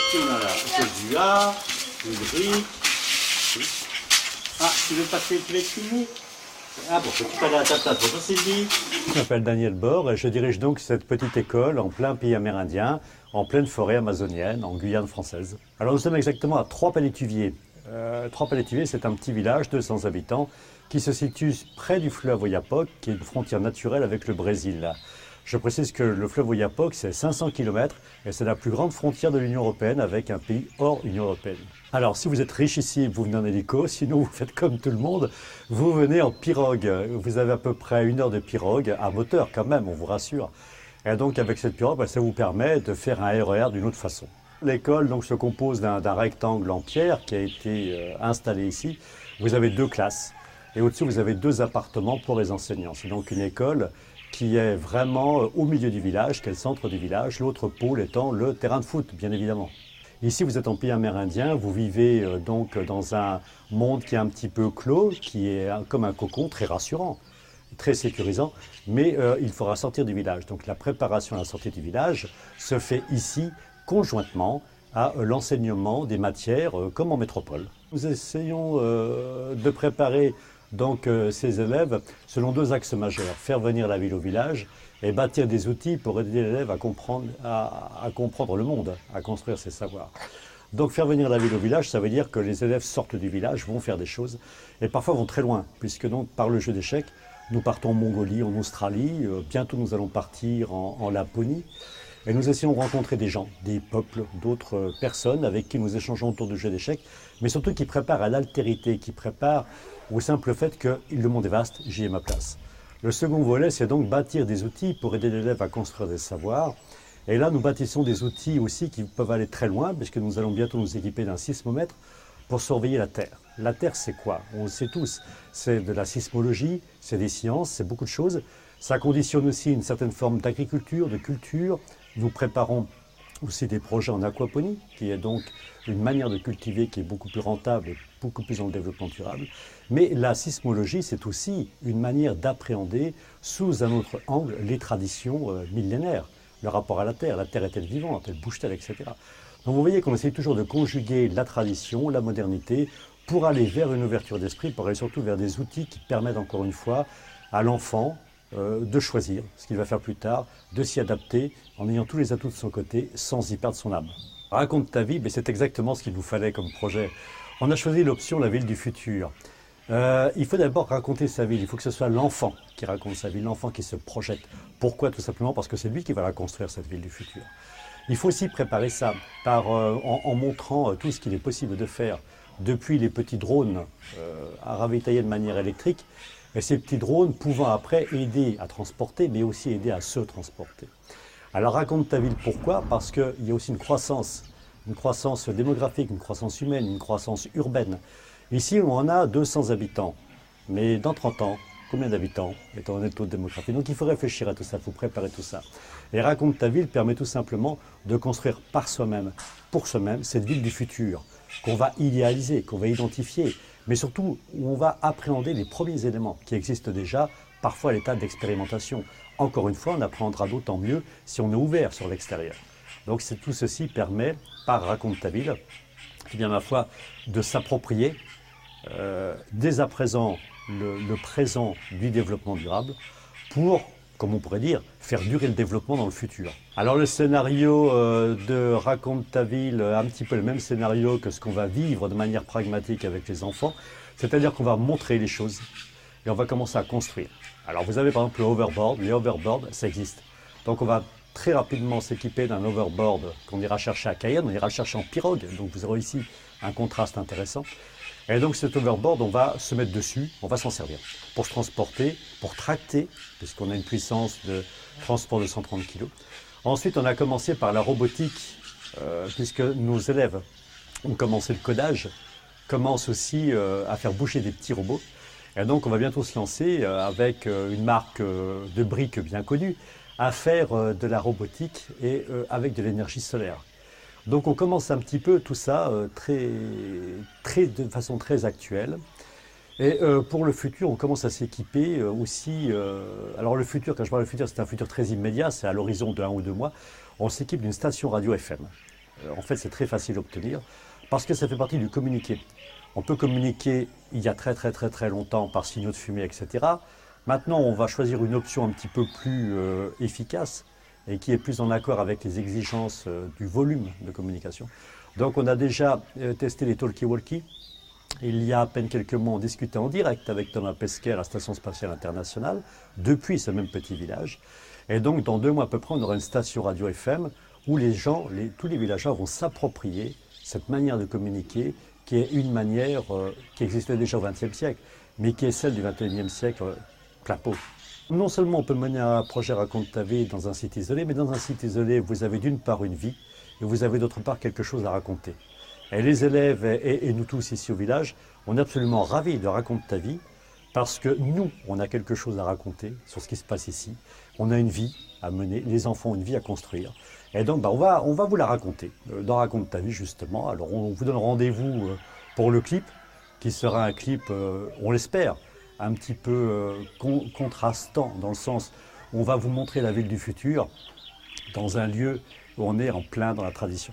Ici, on a la chose du A, le brique. Ah, tu veux passer, tu veux être filmé? Ah bon, tu peux aller à ta place. Bonjour Sylvie. Je m'appelle Daniel Bord et je dirige donc cette petite école en plein pays amérindien, en pleine forêt amazonienne, en Guyane française. Alors nous sommes exactement à Trois-Palétuviers. Trois-Palétuviers, c'est un petit village de 200 habitants qui se situe près du fleuve Oyapock, qui est une frontière naturelle avec le Brésil. Je précise que le fleuve Oyapock, c'est 500 km et c'est la plus grande frontière de l'Union européenne avec un pays hors Union européenne. Alors, si vous êtes riche ici, vous venez en hélico, sinon vous faites comme tout le monde, vous venez en pirogue. Vous avez à peu près 1 heure de pirogue, à moteur quand même, on vous rassure. Et donc, avec cette pirogue, ça vous permet de faire un RER d'une autre façon. L'école donc, se compose d'un rectangle en pierre qui a été installé ici. Vous avez 2 classes et au-dessus, vous avez 2 appartements pour les enseignants. C'est donc une école qui est vraiment au milieu du village, qui est le centre du village, l'autre pôle étant le terrain de foot, bien évidemment. Ici, vous êtes en pays amérindien, vous vivez donc dans un monde qui est un petit peu clos, qui est comme un cocon, très rassurant, très sécurisant, mais il faudra sortir du village. Donc la préparation à la sortie du village se fait ici, conjointement à l'enseignement des matières comme en métropole. Nous essayons de préparer donc ces élèves selon 2 axes majeurs, faire venir la ville au village et bâtir des outils pour aider l'élève à comprendre le monde, à construire ses savoirs. Donc faire venir la ville au village, ça veut dire que les élèves sortent du village, vont faire des choses et parfois vont très loin, puisque donc par le jeu d'échecs, nous partons en Mongolie, en Australie, bientôt nous allons partir en Laponie. Et nous essayons de rencontrer des gens, des peuples, d'autres personnes avec qui nous échangeons autour du jeu d'échecs, mais surtout qui préparent à l'altérité, qui préparent au simple fait que le monde est vaste, j'y ai ma place. Le second volet, c'est donc bâtir des outils pour aider l'élève à construire des savoirs. Et là, nous bâtissons des outils aussi qui peuvent aller très loin, puisque nous allons bientôt nous équiper d'un sismomètre pour surveiller la Terre. La Terre, c'est quoi? On le sait tous, c'est de la sismologie, c'est des sciences, c'est beaucoup de choses. Ça conditionne aussi une certaine forme d'agriculture, de culture. Nous préparons aussi des projets en aquaponie, qui est donc une manière de cultiver qui est beaucoup plus rentable et beaucoup plus dans le développement durable. Mais la sismologie, c'est aussi une manière d'appréhender sous un autre angle les traditions millénaires, le rapport à la Terre est-elle vivante, elle bouge-t-elle, etc. Donc vous voyez qu'on essaie toujours de conjuguer la tradition, la modernité, pour aller vers une ouverture d'esprit, pour aller surtout vers des outils qui permettent encore une fois à l'enfant de choisir ce qu'il va faire plus tard, de s'y adapter en ayant tous les atouts de son côté sans y perdre son âme. Raconte ta vie, mais c'est exactement ce qu'il vous fallait comme projet. On a choisi l'option la ville du futur. Il faut d'abord raconter sa ville, il faut que ce soit l'enfant qui raconte sa ville, l'enfant qui se projette. Pourquoi? Tout simplement parce que c'est lui qui va la construire, cette ville du futur. Il faut aussi préparer ça en montrant tout ce qu'il est possible de faire, depuis les petits drones à ravitailler de manière électrique, et ces petits drones pouvant après aider à transporter, mais aussi aider à se transporter. Alors raconte ta ville, pourquoi? Parce qu'il y a aussi une croissance démographique, une croissance humaine, une croissance urbaine. Ici, on en a 200 habitants, mais dans 30 ans, combien d'habitants, étant donné le taux de démographie? Donc il faut réfléchir à tout ça, il faut préparer tout ça. Et raconte ta ville permet tout simplement de construire par soi-même, pour soi-même, cette ville du futur, qu'on va idéaliser, qu'on va identifier, mais surtout où on va appréhender les premiers éléments qui existent déjà, parfois à l'état d'expérimentation. Encore une fois, on apprendra d'autant mieux si on est ouvert sur l'extérieur. Donc tout ceci permet, par Raconte ta ville, eh bien, ma foi, de s'approprier dès à présent le présent du développement durable pour, comme on pourrait dire, faire durer le développement dans le futur. Alors le scénario de Raconte ta ville, un petit peu le même scénario que ce qu'on va vivre de manière pragmatique avec les enfants, c'est-à-dire qu'on va montrer les choses et on va commencer à construire. Alors vous avez par exemple le hoverboard, les hoverboards, ça existe. Donc on va très rapidement s'équiper d'un overboard qu'on ira chercher à Cayenne, on ira le chercher en pirogue, donc vous aurez ici un contraste intéressant. Et donc cet overboard, on va se mettre dessus, on va s'en servir pour se transporter, pour tracter, puisqu'on a une puissance de transport de 130 kg. Ensuite, on a commencé par la robotique, puisque nos élèves ont commencé le codage, commencent aussi à faire bouger des petits robots. Et donc on va bientôt se lancer avec une marque de briques bien connue, à faire de la robotique et avec de l'énergie solaire. Donc on commence un petit peu tout ça de façon très actuelle. Et pour le futur, on commence à s'équiper aussi. Alors le futur, quand je parle de futur, c'est un futur très immédiat, c'est à l'horizon de 1 ou 2 mois. On s'équipe d'une station radio FM. En fait, c'est très facile à obtenir parce que ça fait partie du communiqué. On peut communiquer il y a très longtemps par signaux de fumée, etc. Maintenant, on va choisir une option un petit peu plus efficace et qui est plus en accord avec les exigences du volume de communication. Donc on a déjà testé les talkie-walkie. Il y a à peine quelques mois, on discutait en direct avec Thomas Pesquet à la Station Spatiale Internationale, depuis ce même petit village. Et donc dans 2 mois à peu près, on aura une station radio FM où les gens, tous les villageois vont s'approprier cette manière de communiquer qui est une manière qui existait déjà au XXe siècle, mais qui est celle du XXIe siècle plein pot. Non seulement on peut mener un projet Raconte ta vie dans un site isolé, mais dans un site isolé, vous avez d'une part une vie, et vous avez d'autre part quelque chose à raconter. Et les élèves et nous tous ici au village, on est absolument ravis de Raconte ta vie, parce que nous, on a quelque chose à raconter sur ce qui se passe ici. On a une vie à mener, les enfants ont une vie à construire. Et donc, on va vous la raconter, dans Raconte ta vie justement. Alors, on vous donne rendez-vous pour le clip, qui sera un clip, on l'espère, un petit peu contrastant, dans le sens où on va vous montrer la ville du futur, dans un lieu où on est en plein dans la tradition.